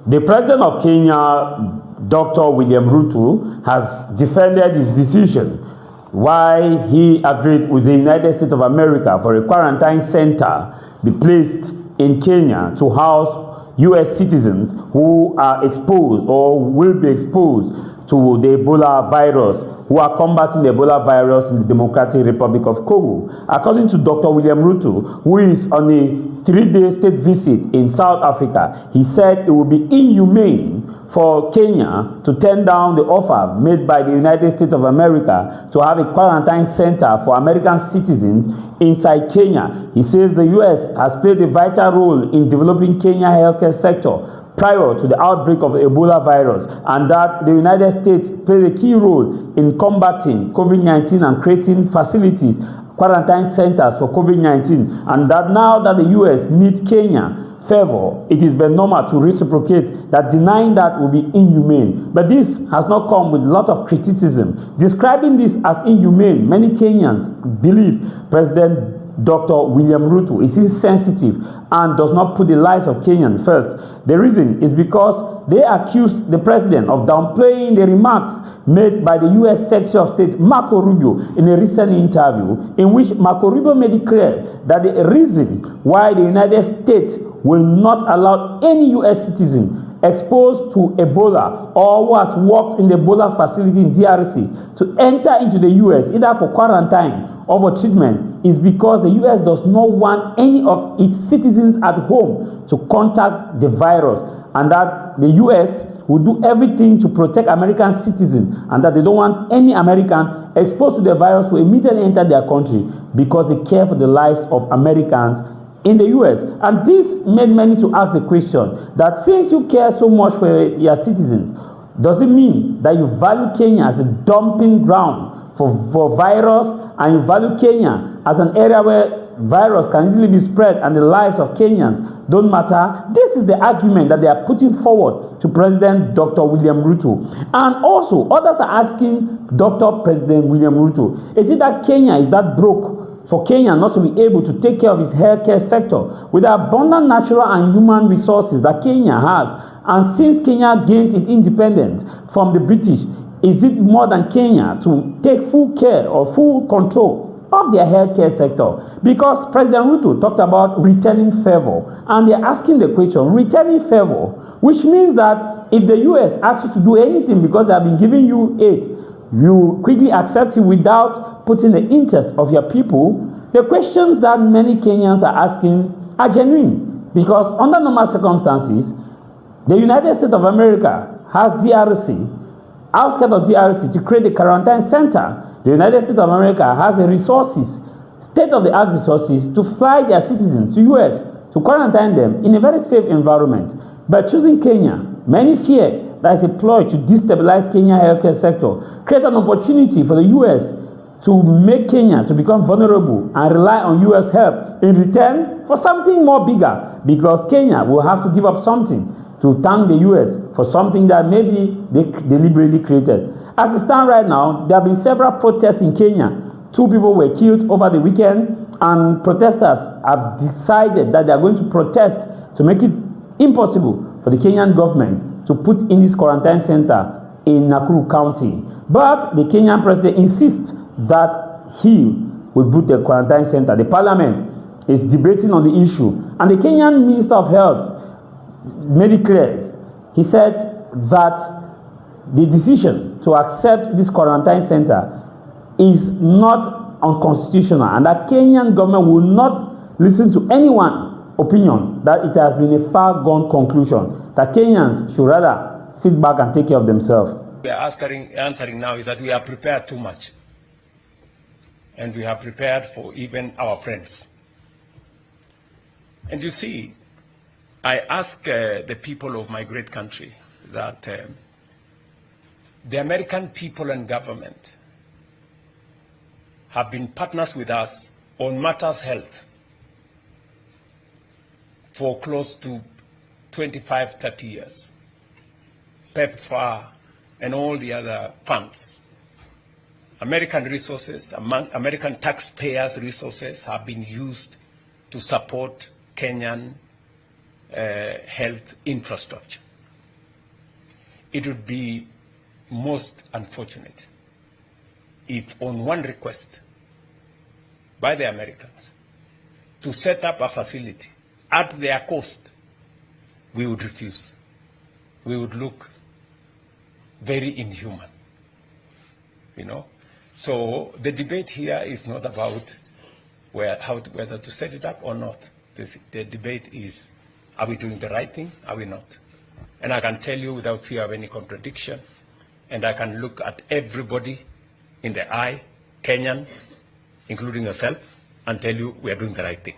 The president of Kenya, Dr. William Ruto, has defended his decision why he agreed with the United States of America for a quarantine center be placed in Kenya to house U.S. citizens who are exposed or will be exposed to the Ebola virus, who are combating the Ebola virus in the Democratic Republic of Congo. According to Dr. William Ruto, who is on a 3-day state visit in South Africa, he said it would be inhumane for Kenya to turn down the offer made by the United States of America to have a quarantine center for American citizens inside Kenya. He says the U.S. has played a vital role in developing Kenya's healthcare sector prior to the outbreak of the Ebola virus, and that the United States played a key role in combating COVID-19 and creating facilities, quarantine centers for COVID-19, and that now that the U.S. needs Kenya favor, it is very normal to reciprocate, that denying that will be inhumane. But this has not come with a lot of criticism. Describing this as inhumane, many Kenyans believe President Dr. William Ruto is insensitive and does not put the lives of Kenyans first. The reason is because they accused the president of downplaying the remarks made by the U.S. Secretary of State Marco Rubio in a recent interview, in which Marco Rubio made it clear that the reason why the United States will not allow any U.S. citizen exposed to Ebola or who has worked in the Ebola facility in DRC to enter into the U.S. either for quarantine or for treatment is because the U.S. does not want any of its citizens at home to contact the virus, and that the U.S. will do everything to protect American citizens, and that they don't want any American exposed to the virus to immediately enter their country because they care for the lives of Americans in the U.S. And this made many to ask the question that since you care so much for your citizens, does it mean that you value Kenya as a dumping ground for virus, and you value Kenya as an area where virus can easily be spread and the lives of Kenyans don't matter? This is the argument that they are putting forward to President Dr. William Ruto. And also, others are asking Dr. President William Ruto, is it that Kenya is that broke for Kenya not to be able to take care of its healthcare sector with the abundant natural and human resources that Kenya has? And since Kenya gained its independence from the British, is it more than Kenya to take full care or full control of their healthcare sector? Because President Ruto talked about returning favor, and they're asking the question, returning favor, which means that if the U.S. asks you to do anything because they have been giving you aid, you quickly accept it without putting the interest of your people. The questions that many Kenyans are asking are genuine, because under normal circumstances, the United States of America has DRC, outskirts of DRC, to create a quarantine center. The United States of America has the resources, state-of-the-art resources, to fly their citizens to U.S. to quarantine them in a very safe environment. By choosing Kenya, many fear that is a ploy to destabilize Kenya's healthcare sector, create an opportunity for the U.S. to make Kenya to become vulnerable and rely on U.S. help in return for something more bigger, because Kenya will have to give up something to thank the U.S. for something that maybe they deliberately created. As it stands right now, there have been several protests in Kenya. 2 people were killed over the weekend, and protesters have decided that they are going to protest to make it impossible for the Kenyan government to put in this quarantine center in Nakuru County. But the Kenyan president insists that he will put the quarantine center. The parliament is debating on the issue, and the Kenyan Minister of Health made it clear. He said that the decision to accept this quarantine center is not unconstitutional, and that Kenyan government will not listen to anyone's opinion that it has been a far-gone conclusion, that Kenyans should rather sit back and take care of themselves. We are answering now is that we are prepared too much, and we have prepared for even our friends. And you see, I ask the people of my great country that the American people and government have been partners with us on matters health for close to 25, 30 years. PEPFAR and all the other funds. American resources, American taxpayers' resources have been used to support Kenyan health infrastructure. it would be most unfortunate if on one request by the Americans to set up a facility at their cost, we would refuse. We would look very inhuman, you know. So the debate here is not about whether to set it up or not. The debate is, are we doing the right thing? Are we not? And I can tell you without fear of any contradiction, and I can look at everybody in the eye, Kenyan, including yourself, and tell you we are doing the right thing.